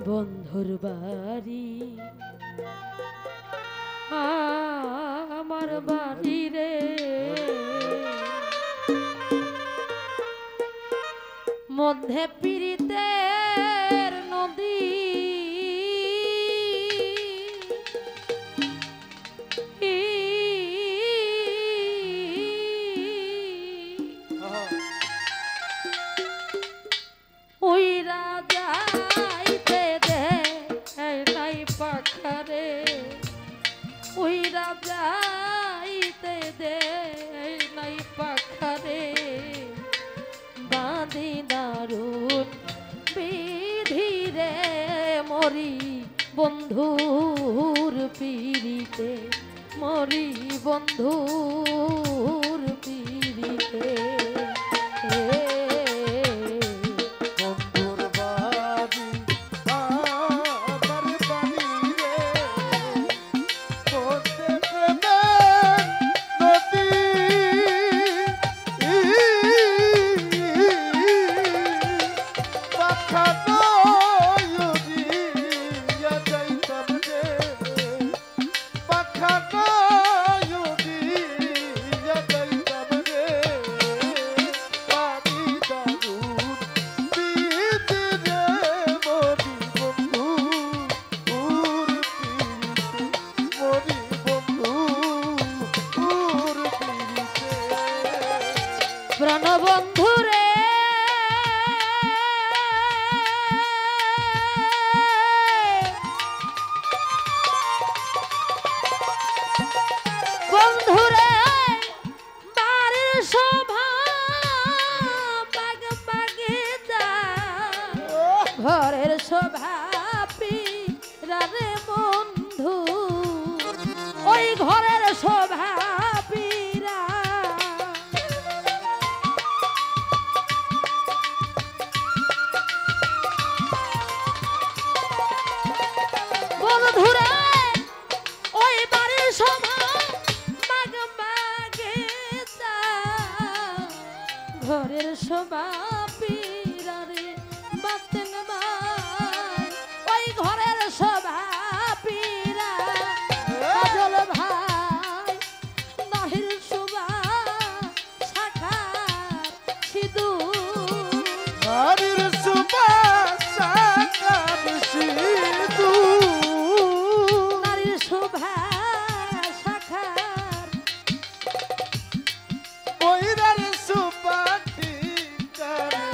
বন্ধুর বাড়ি আমার বাড়ি রে, মধ্যে পীড়িতের নদী, ওই রাজাইতে দে নাই পাখারে, ওই রাজাইতে দে নাই পাখারে, বাঁধি দারুণ বিধি রে, মরি বন্ধুর পীড়িতে, মরি বন্ধুর পীড়িতে। প্রাণবন্ধুরে বন্ধুরে বাড়ির শোভা বাগ বাগিচা, ঘরের শোভা পীরারে বন্ধু, ওই ঘরের শোভা পীরা, বন্ধুরে ওই বাড়ির শোভা বাগ বাগিচা, ঘরের শোভা পীরারে বাতেন ভাই, ওই ঘরের শোভা পীরা কাজল ভাই, নাহির শোভা শাখার সিঁদুর, নারীর শোভা শাখার সিঁদুর, নারীর শোভা শাখার ওইরার শোভা টিকারে,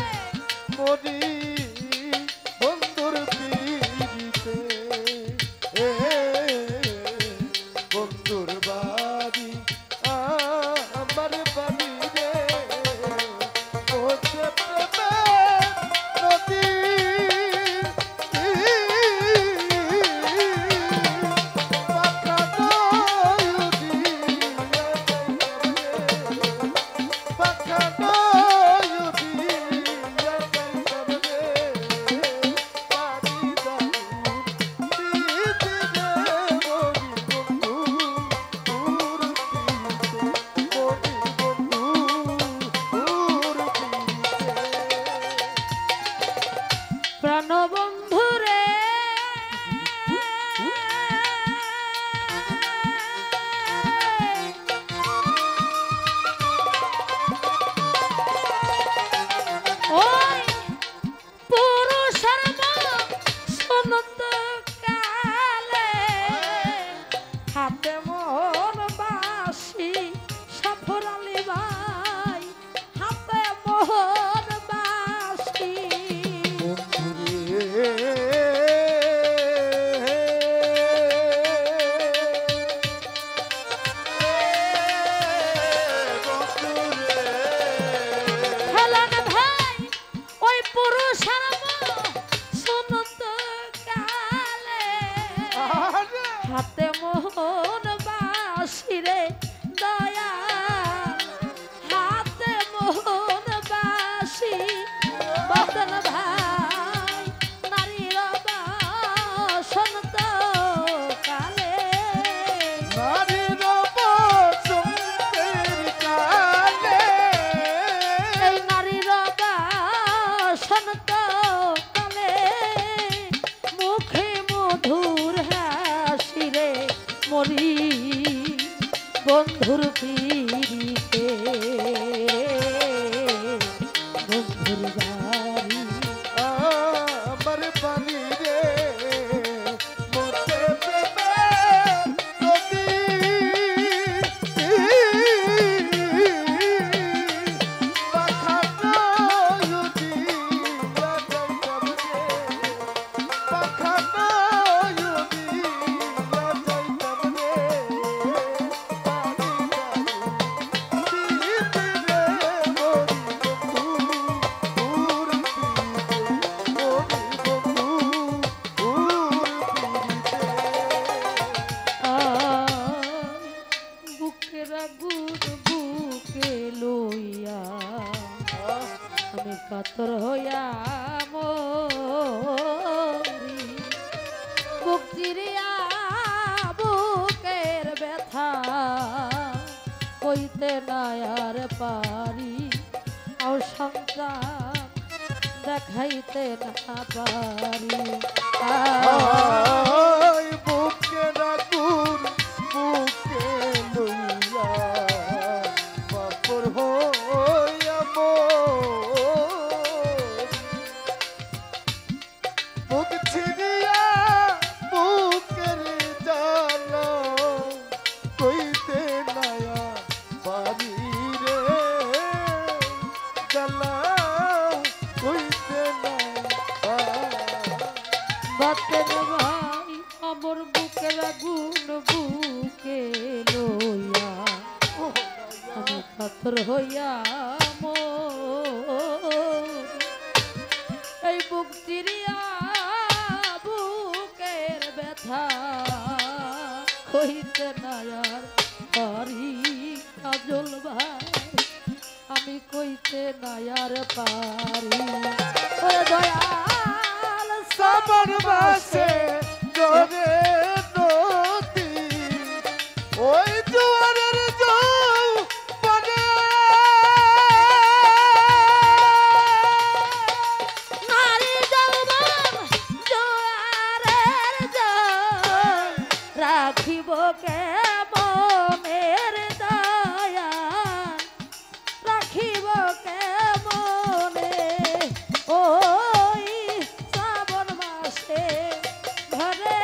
মরি বন্ধুর পীড়িতে। বন্ধুর বাড়ি আমার বাড়ি রে, ওতে প্রেমের নদী, পাখা নয়ুদি, পাখা নয়ুদি, বন্ধুর পিড়িতে বন্ধুর বাড়ি আমার বাড়ি রে মোতে প্রেমের নদী পাখানো যদি লাগাইতাম রে পাখানো যদি লাগাইতাম রে বুকের আগুন বুকে লইয়া আমি কাতর হইয়া মরি বুক চিরিয়া বুকের ব্যথা কইতে না আর পারি আর সংসার দেখাইতে না পারি বুকে রাগুন বুকে লইয়া বাপর হইয়া বুক ছিড়িয়া বুকের জ্বালা কইতে নায়া বাড়ি রে জ্বালা কইতে না বাতেন ভাই আমার বুকের আগুন বুকে লইয়া আমি কাতর হইয়া এই বুক চিরিয়া বুকের ব্যথা হইতে না আর পারি কাজল ভাই আমি কইতে না আর পারি ও দয়াল সাবর বাসে জরে নদী ওই জোয়ারের জল পড়ে নারী যৌবন জোয়ারের জল রাখিব কে মনের দয়া রাখিব কে মনে ওই শ্রাবণ মাসে ভরে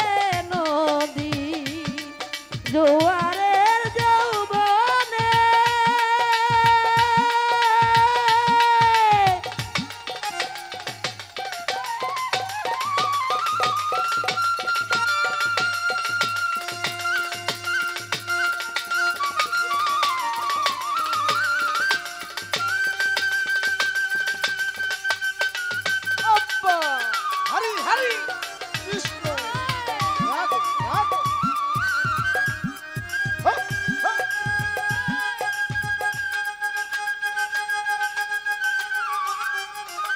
নদী জোয়ারের যৌবনে আব্বা হরি হরি কৃষ্ণ রাধে রাধে হপ, হপ।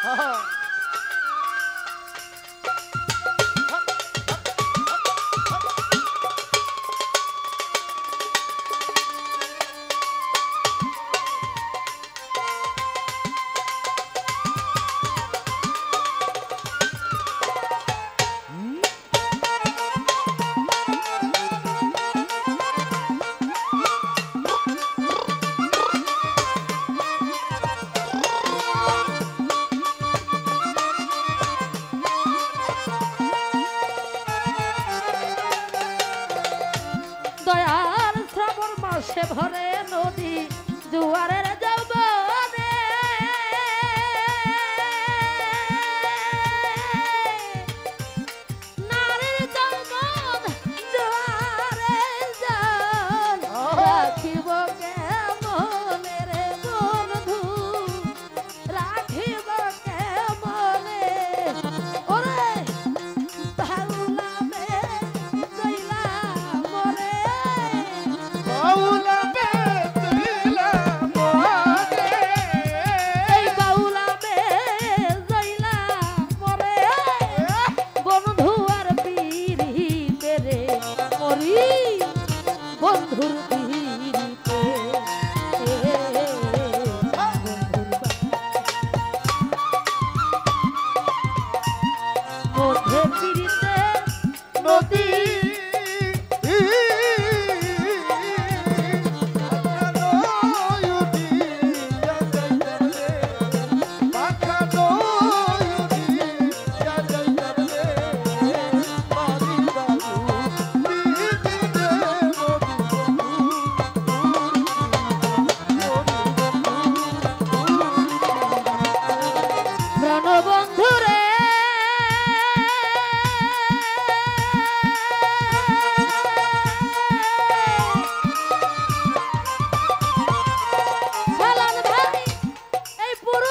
হা,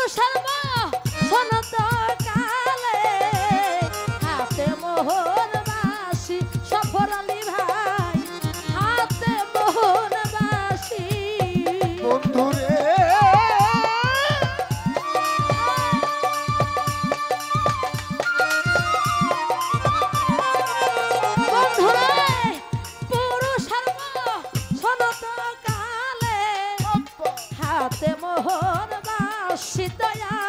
পুরুষের সনত কালে হাতে মোহন বাসি সফর আলী ভাই হাতে মোহন বাসি বন্ধুরে বন্ধুরে পুরুষের সনত কালে হাতে মোহন বাসি দয়া